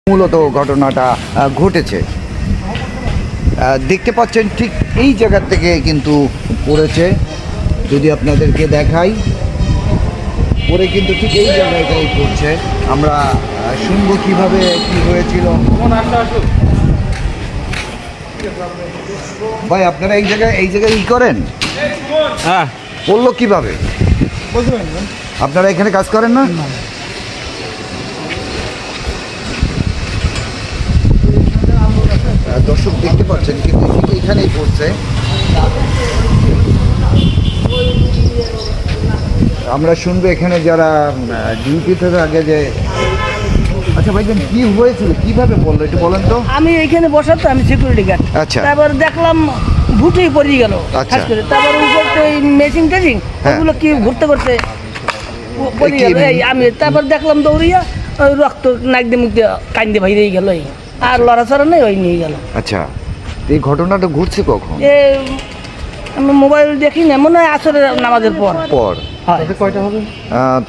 মূলত ঘটনাটা ঘটেছে। দেখতে পাচ্ছেন ঠিক এই জায়গার থেকে কিন্তু পড়েছে, যদি আপনাদেরকে দেখাই, পরে কিন্তু ঠিক এই জায়গাটাই পড়ছে। আমরা শুনবো কিভাবে কি হয়েছিল। ভাই আপনারা এই জায়গায় ই করেন, হ্যাঁ পড়লো কিভাবে? আপনারা এখানে কাজ করেন না? দর্শক দেখতে পাচ্ছেন কিন্তু ঠিক এখানেই পড়ছে। আমরা শুনবো এখানে যারা ডিউটিতে থাকে যে, আচ্ছা ভাইজান কি হয়েছিল, কিভাবে বললো একটু বলেন তো। আমি এইখানে বসাতো, আমি সিকিউরিটি গার্ড। আচ্ছা। তারপর দেখলাম ভুটেই পড়ে গেল আচ্ছা। তারপর উপর তো এই মেশিন টেশিং ওগুলো কি ঘুরতে করতে পড়ে গেল। এই আমি তারপর দেখলাম দৌড়িয়া ওই রক্ত নাক দিয়ে মুখ দিয়ে কান্দে বাইরেই গেল, আর লড়াচড়া নেই, ওই নিয়ে গেল। আচ্ছা, এই ঘটনাটা ঘটছে কখন? এ আমি মোবাইল দেখি না, মনে হয় আসরের নামাজের পর। কয়টা হবে?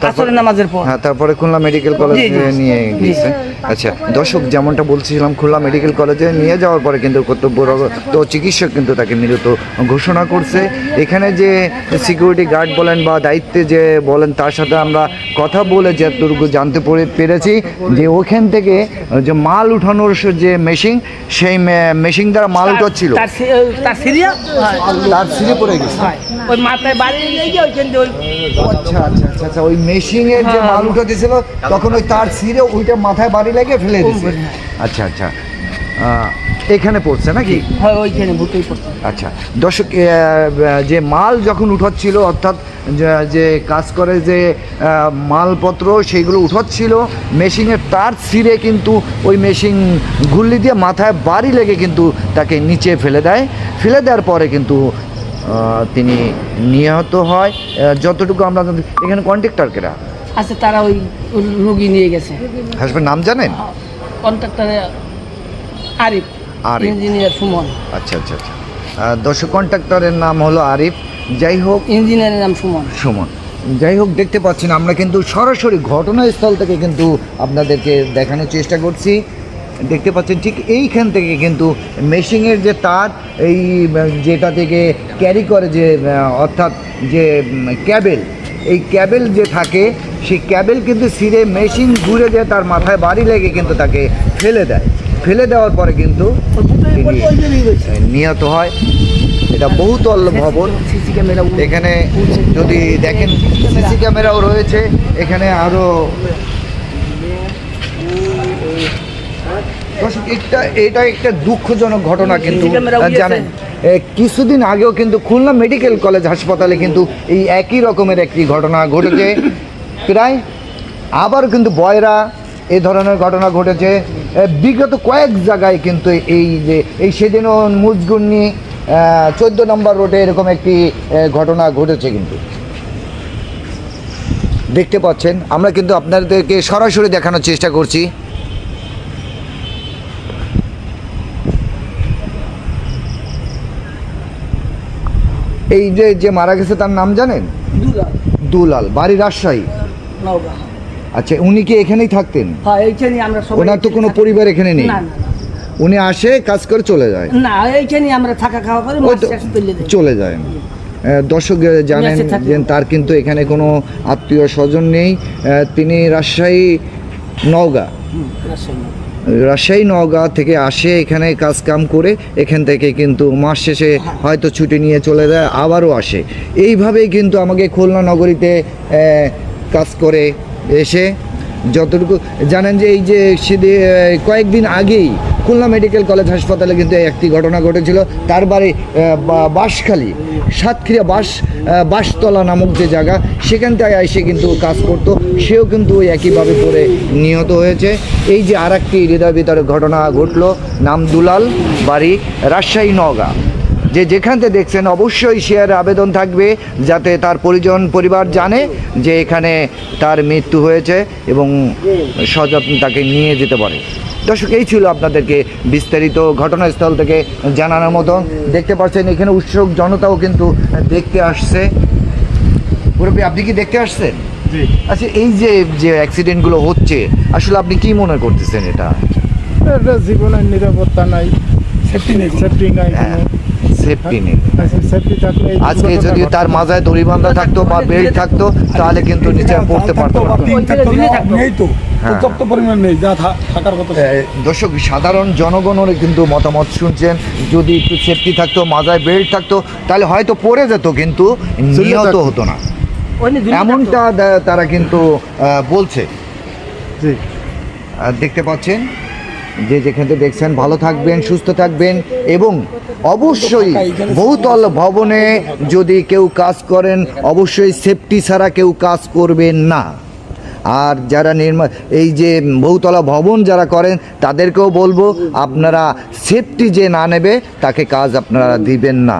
আসরের নামাজের পর। হ্যাঁ, তারপরে খুলনা মেডিকেল কলেজে নিয়ে গিয়েছে। আচ্ছা দর্শক, যেমনটা বলছিলাম, খুলনা মেডিকেল কলেজে নিয়ে যাওয়ার পরে কিন্তু কর্তব্যরত চিকিৎসক কিন্তু তাকে মৃত ঘোষণা করছে। এখানে যে সিকিউরিটি গার্ড বলেন বা দায়িত্বে যে বলেন, তার সাথে আমরা কথা বলে যতটুকু জানতে পেরেছি যে ওখান থেকে যে মাল উঠানোর যে মেশিন, সেই মেশিন দ্বারা মাল উঠাচ্ছিল, তার সিরিয়া তার ছিঁড়ে পড়ে গেছে। ওই মাথায় বাড়ি লেগে ওইখান দিয়ে ওই আচ্ছা আচ্ছা আচ্ছা আচ্ছা, ওই মেশিনের যে মাল উঠাতেছিল তখন ওই তার ছিঁড়ে ওইটা মাথায় বাড়ি লেগে ফেলে দিয়েছে। আচ্ছা আচ্ছা, এখানে পড়ছে নাকি? হয় ওইখানে ভুটেই পড়ছে। আচ্ছা দর্শক, যে মাল যখন উঠাচ্ছিল, অর্থাৎ যে কাজ করে যে মালপত্র সেইগুলো উঠাচ্ছিল, মেশিনের তার ছিঁড়ে কিন্তু ওই মেশিন ঘুল্লি দিয়ে মাথায় বাড়ি লেগে কিন্তু তাকে নিচে ফেলে দেয়। ফেলে দেওয়ার পরে কিন্তু তিনি নিহত হয়। যতটুকু আমরা এখানে কন্ট্রাক্টর কেরা আচ্ছা, তারা ওই রোগী নিয়ে গেছে। হাসবেন নাম জানেন? কন্ট্রাক্টরে আরিফ, আরিফ। ইঞ্জিনিয়ার সুমন। আচ্ছা আচ্ছা আচ্ছা, দর্শক কন্ট্রাক্টরের নাম হলো আরিফ, যাই হোক ইঞ্জিনিয়ারের নাম সুমন। সুমন। যাই হোক, দেখতে পাচ্ছেন আমরা কিন্তু সরাসরি ঘটনাস্থল থেকে কিন্তু আপনাদেরকে দেখানোর চেষ্টা করছি। দেখতে পাচ্ছেন ঠিক এইখান থেকে কিন্তু মেশিনের যে তার, এই যেটা থেকে ক্যারি করে যে অর্থাৎ যে ক্যাবেল, এই ক্যাবেল যে থাকে, সেই ক্যাবেল কিন্তু ছিঁড়ে মেশিন ঘুরে যায়, তার মাথায় বাড়ি লেগে কিন্তু তাকে ফেলে দেয়। ফেলে দেওয়ার পরে কিন্তু নিহত হয়। এটা বহুতল ভবন। সিসি ক্যামেরা এখানে যদি দেখেন, সিসি ক্যামেরাও রয়েছে এখানে আরও। দর্শক, এটা একটা দুঃখজনক ঘটনা কিন্তু জানেন, কিছুদিন আগেও কিন্তু খুলনা মেডিকেল কলেজ হাসপাতালে কিন্তু এই একই রকমের একটি ঘটনা ঘটেছে। প্রায় আবার কিন্তু বয়রা এ ধরনের ঘটনা ঘটেছে বিগত কয়েক জায়গায় কিন্তু। এই সেদিনও মুজগুন্নি 14 নম্বর রোডে এরকম একটি ঘটনা ঘটেছে কিন্তু। দেখতে পাচ্ছেন, আমরা কিন্তু আপনাদেরকে সরাসরি দেখানোর চেষ্টা করছি। এই যে মারা গেছে তার নাম জানেন? দুলাল, বাড়ি রাজশাহী। আচ্ছা, উনি কি এখানেই থাকতেন? হ্যাঁ, এইখানেই আমরা সবাই। ওনার তো কোনো পরিবার এখানে নেই? না না, উনি আসে, কাজ করে চলে যায়? না, এইখানেই আমরা থাকা খাওয়া করে চলে যায়। দর্শক জানেন যে তার কিন্তু এখানে কোনো আত্মীয় স্বজন নেই। তিনি রাজশাহী নওগাঁ থেকে আসে, এখানে কাজ কাম করে, এখান থেকে কিন্তু মাস শেষে হয়তো ছুটি নিয়ে চলে যায়, আবারও আসে। এইভাবেই কিন্তু আমাকে খুলনা নগরীতে কাজ করে এসে, যতটুকু জানেন যে এই যে কয়েকদিন আগেই খুলনা মেডিকেল কলেজ হাসপাতালে কিন্তু একটি ঘটনা ঘটেছিল। তার বাড়ি বাঁশখালী, সাতক্ষীরা বাঁশতলা নামক যে জায়গা, সেখান থেকে এসে কিন্তু কাজ করতো, সেও কিন্তু ওই একইভাবে পড়ে নিহত হয়েছে। এই যে আর একটি হৃদয় বিতরক ঘটনা ঘটলো, নাম দুলাল, বাড়ি রাজশাহী নওগাঁ। যেখান থেকে দেখছেন অবশ্যই শেয়ারে আবেদন থাকবে, যাতে তার পরিবার জানে যে এখানে তার মৃত্যু হয়েছে এবং সযত্নে তাকে নিয়ে যেতে পারে। দর্শক, এই ছিল আপনাদেরকে বিস্তারিত ঘটনাস্থল থেকে জানানোর মতো। দেখতে পাচ্ছেন এখানে উৎসুক জনতাও কিন্তু দেখতে আসছে। মুরব্বী, আপনি কি দেখতে আসছেন? জি। আচ্ছা, এই যে অ্যাক্সিডেন্টগুলো হচ্ছে, আসলে আপনি কি মনে করতেছেন এটা? এটা জীবনের নিরাপত্তা নাই, সেফটি নাই হ্যাঁ, সেফটি নেই। সেফটি থাকলে এই আজকে দুর্ঘটনা যদি তার ঘটে না। মাথায় দড়ি বাঁধা থাকতো বা বেল্ট থাকতো তাহলে কিন্তু নিচে আর পড়তে পারতো না। নেই তো হ্যাঁ। পর্যাপ্ত পরিমাণ নেই যা থাকার কথা। দর্শক, সাধারণ জনগণের কিন্তু মতামত শুনছেন, যদি একটু সেফটি থাকতো, মাথায় বেল্ট থাকতো, তাহলে হয়তো পড়ে যেত কিন্তু নিহত থাকতো। হতো না, ওই নিয়ে ঝুলে থাকতো। এমনটা তারা কিন্তু বলছে। জি। দেখতে পাচ্ছেন যে যেখান থেকে দেখছেন, ভালো থাকবেন, সুস্থ থাকবেন এবং অবশ্যই বহুতল ভবনে যদি কেউ কাজ করেন অবশ্যই সেফটি ছাড়া কেউ কাজ করবেন না। আর যারা এই যে বহুতলা ভবন যারা করেন তাদেরকেও বলবো, আপনারা সেফটি যে না নেবে তাকে কাজ আপনারা দিবেন না।